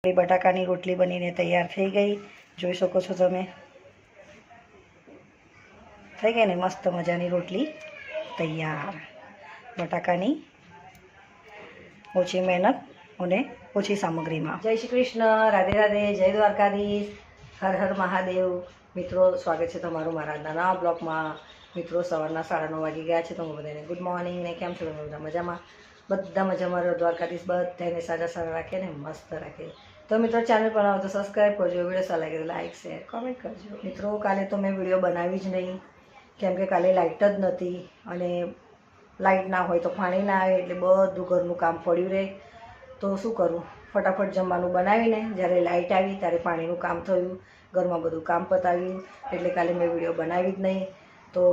બટાકાની રોટલી બનીને તૈયાર થઈ ગઈ, જોઈ શકો છો તમે। થઈ ગઈ ને મસ્ત મજાની રોટલી તૈયાર, બટાકાની ઓછી મહેનત અને ઓછી સામગ્રીમાં। જય શ્રી કૃષ્ણ, રાધે રાધે, જય દ્વારકાધીશ, હર હર મહાદેવ। મિત્રો, સ્વાગત છે તમારું મારા નવા બ્લોગમાં। મિત્રો, સવારના 9:30 વાગી ગયા છે, તો હું બધાને ગુડ મોર્નિંગ ને કેમ છો? તમે બધા મજામાં? બધા મજામાં રહ્યો, દ્વારકાધીશ બધાને સારા રાખે ને મસ્ત રાખે। તો મિત્રો, ચેનલ પર આવો તો સબસ્ક્રાઈબ કરજો, વિડીયો સારા લાગે તો લાઈક શેર કોમેન્ટ કરજો। મિત્રો, કાલે તો મેં વિડીયો બનાવી જ નહીં, કેમ કે કાલે લાઇટ જ નહોતી, અને લાઇટ ના હોય તો પાણી ના આવે એટલે બધું ઘરનું કામ પડ્યું રહે। તો શું કરું, ફટાફટ જમવાનું બનાવીને જ્યારે લાઇટ આવી ત્યારે પાણીનું કામ થયું, ઘરમાં બધું કામ પતાવ્યું, એટલે કાલે મેં વિડીયો બનાવી જ નહીં। તો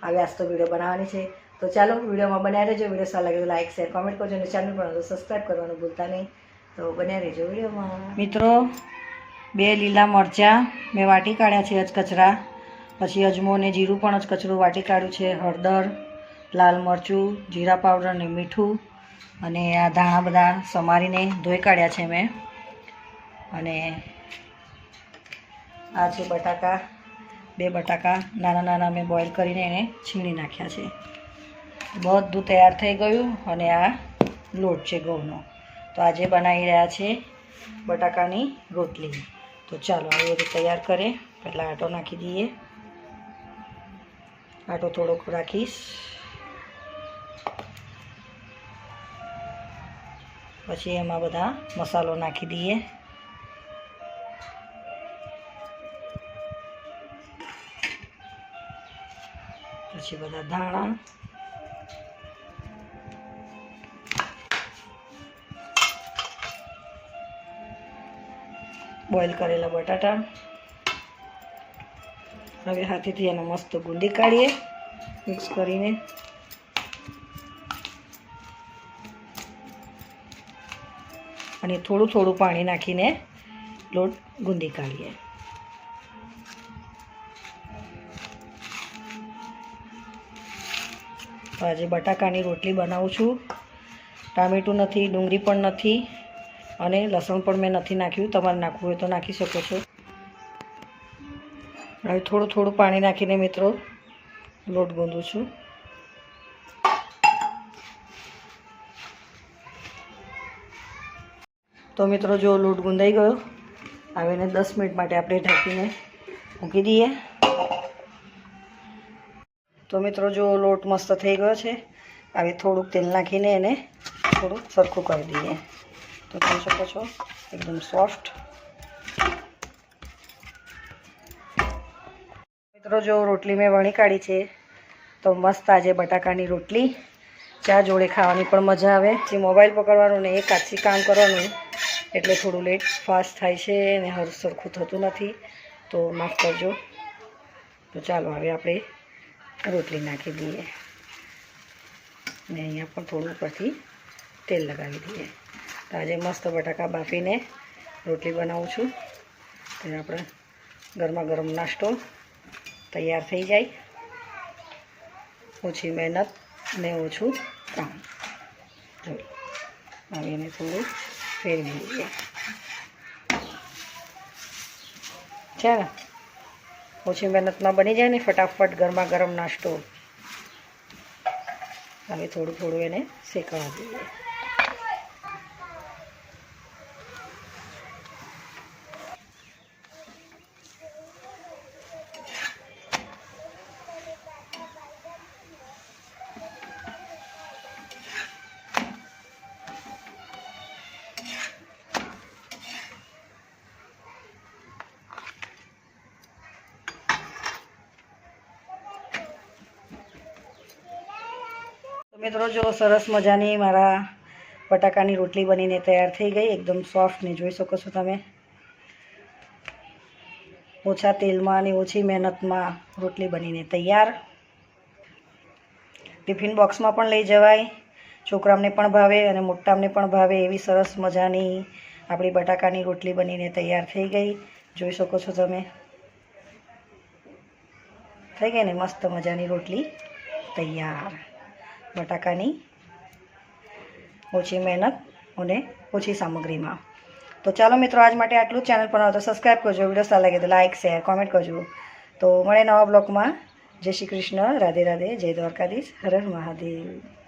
હવે આજ તો વિડીયો બનાવવાની છે, તો ચાલો વિડીયોમાં બનાવી રહેજો। વિડીયો સારા લાગે તો લાઈક શેર કોમેન્ટ કરજો, અને ચેનલ પર તો સબસ્ક્રાઈબ કરવાનું ભૂલતા નહીં। તો બન્યા રહેજો વિડીયોમાં। મિત્રો, 2 લીલા મરચાં મેં વાટી કાઢ્યા છે અચકચરા, પછી અજમો ને જીરું પણ અચકચરું વાટી કાઢ્યું છે, હળદર, લાલ મરચું, જીરા પાવડર ને મીઠું, અને આ ધાણા બધા સમારીને ધોઈ કાઢ્યા છે મેં। અને આ છે બટાકા, 2 બટાકા નાના નાના મેં બોઇલ કરીને એને છીણી નાખ્યા છે। બધું તૈયાર થઈ ગયું, અને આ લોટ છે ઘઉંનો। તો આજે બનાવી રહ્યા છે બટાકાની રોટલી। તો ચાલો આ બધું તૈયાર કરીએ। પહેલાં આટો નાખી દઈએ, આટો થોડોક રાખીશ, પછી એમાં બધા મસાલો નાખી દઈએ। પછી બધા ધાણા, બોઇલ કરેલા બટાટા। હવે હાથેથી એને મસ્ત ગુંદી કાઢીએ મિક્સ કરીને। અને થોડું થોડું પાણી નાખીને લોટ ગુંદી કાઢીએ। તો આજે બટાકાની રોટલી બનાવું છું। ટામેટું નથી, ડુંગળી પણ નથી, અને લસણ પણ મેં નથી નાખ્યું, તમારે નાખવું હોય તો નાખી શકો છો। હવે થોડું થોડું પાણી નાખીને મિત્રો લોટ ગૂંદું છું। તો મિત્રો, જો લોટ ગુંદાઈ ગયો, હવે એને 10 મિનિટ માટે આપણે ઢાંકીને મૂકી દઈએ। તો મિત્રો, જો લોટ મસ્ત થઈ ગયો છે, હવે થોડુંક તેલ નાખીને એને થોડું સરખું કરી દઈએ। તો જોઈ શકો છો એકદમ સોફ્ટ। મિત્રો, જો રોટલી મેં વણી કાઢી છે, તો મસ્ત આજે બટાકાની રોટલી ચા જોડે ખાવાની પણ મજા આવે। જે મોબાઈલ પકડવાનું ને એક હાથથી કામ કરવાનું એટલે થોડું લેટ ફાસ્ટ થાય છે, અને હર સરખું થતું નથી, તો માફ કરજો। તો ચાલો હવે આપણે રોટલી નાખી દઈએ, ને અહીંયા પણ થોડું ઉપરથી તેલ લગાવી દઈએ। તો આજે મસ્ત બટાકા બાફીને રોટલી બનાવું છું, તો આપણે ગરમા ગરમ નાસ્તો તૈયાર થઈ જાય। ઓછી મહેનત ને ઓછું કામ। જોઈ હવે એને થોડું ફેરવી દઈએ છે ને, ઓછી મહેનતમાં બની જાય ને ફટાફટ ગરમા ગરમ નાસ્તો। હવે થોડું થોડું એને શેકવા દઈએ। મિત્રો, જો સરસ મજાની મારા બટાકાની રોટલી બનીને તૈયાર થઈ ગઈ, એકદમ સોફ્ટ ને જોઈ શકો છો તમે। ઓછા તેલમાં અને ઓછી મહેનતમાં રોટલી બનીને તૈયાર। ટિફિન બોક્સમાં પણ લઈ જવાય, છોકરાઓને પણ ભાવે અને મોટામને પણ ભાવે એવી સરસ મજાની આપણી બટાકાની રોટલી બનીને તૈયાર થઈ ગઈ, જોઈ શકો છો તમે। થઈ ગઈ ને મસ્ત મજાની રોટલી તૈયાર, બટાકાની ઓછી મહેનત અને ઓછી સામગ્રીમાં। તો ચાલો મિત્રો, આજ માટે આટલું જ. ચેનલ પર તો સબસ્ક્રાઈબ કરજો, વિડીયો સારા લાગે તો લાઇક શેર કોમેન્ટ કરજો. તો મળે નવા બ્લોગમાં. જય શ્રી કૃષ્ણ, રાધે રાધે, જય દ્વારકાધીશ, હર હર મહાદેવ.